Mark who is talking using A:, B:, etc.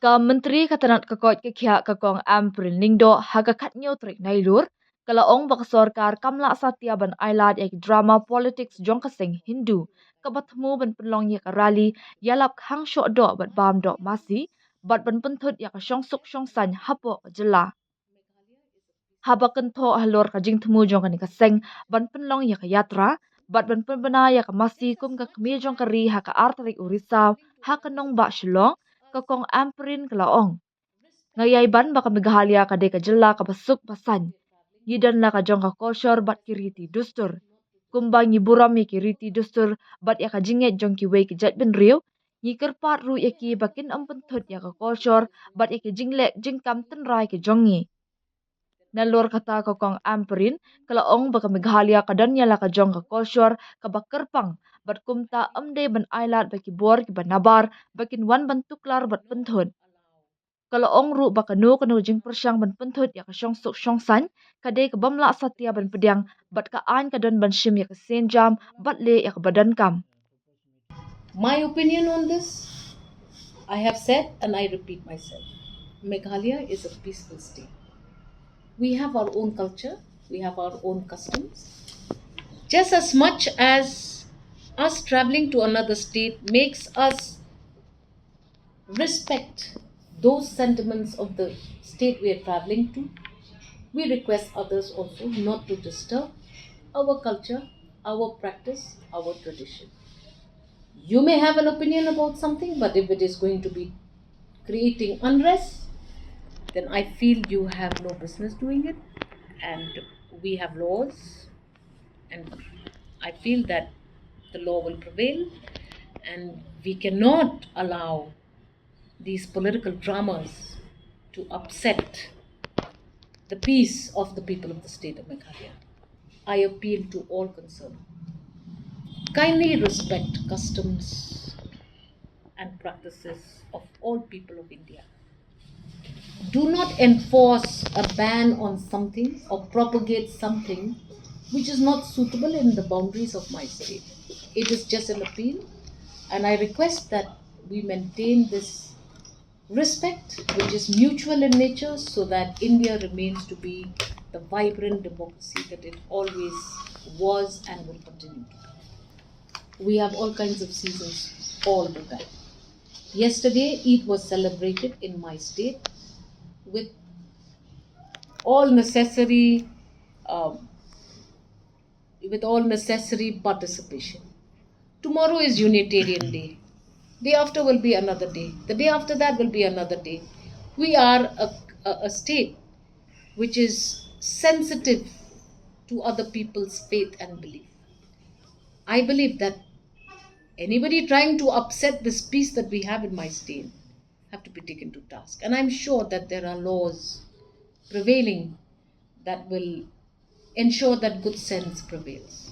A: Ka menteri katanat kakot kekhia ka Kong Ampareen ningdo haga khatnyo trik nailur kalaong bak sorkar kamla satya ban ailad ek drama politics jong kaseng Hindu kabatmu ban pynlong ye rally yalap khang sho do bat bam do masi bat ban penthut ya ka shong suk shong san hapo jela haba kentho halor ka jing thmu jong kan kaseng ban pynlong ya ka yatra bat ban penbana ya ka masi kum ka kmi jong ka ri ha ka artrik urisa ha ka nong ba shilong ka Kong Ampareen kalaong ngayay ban baka Meghalaya ka de ka jela ka basuk pasan yidan la ka jong ka koshor bat kiriti dustur kumbang ni buram ye kiriti dustur bat ya ka jinget jong ki wei ki jat bin riu ni kerpat ru ye ki bakin ampun thot ya ka koshor bat ya ki jinglek jingkam ten rai ki jongi nalor kata ka Kong Ampareen kala ong baka Meghalaya ka dan ya la ka jong ka koshor ka bakerpang bat kumta amde ban ailat baki bor ki banabar bakin wan ban tuklar bat penthot kalau ong ru bakanu kanu jing persyang ban penthut ya ka shong suk shong san kade ka bamla satya ban pediang bat ka an ka don ban shim ya ka sen jam bat le ya ka badan kam.
B: My opinion on this, I have said and I repeat myself. Meghalaya is a peaceful state. We have our own culture, we have our own customs. Just as much as us traveling to another state makes us respect those sentiments of the state we are traveling to, we request others also not to disturb our culture, our practice, our tradition. You may have an opinion about something, but if it is going to be creating unrest, then I feel you have no business doing it. And we have laws, and I feel that the law will prevail, and we cannot allow these political dramas to upset the peace of the people of the state of Meghalaya. I appeal to all concerned. Kindly respect customs and practices of all people of India. Do not enforce a ban on something or propagate something which is not suitable in the boundaries of my state. It is just an appeal, and I request that we maintain this respect, which is mutual in nature, so that India remains to be the vibrant democracy that it always was and will continue to be. We have all kinds of seasons all the time. Yesterday, Eid was celebrated in my state with all necessary, um, participation. Tomorrow is Unitarian Day. Day after will be another day. The day after that will be another day. We are a state which is sensitive to other people's faith and belief. I believe that anybody trying to upset this peace that we have in my state have to be taken to task. And I'm sure that there are laws prevailing that will ensure that good sense prevails.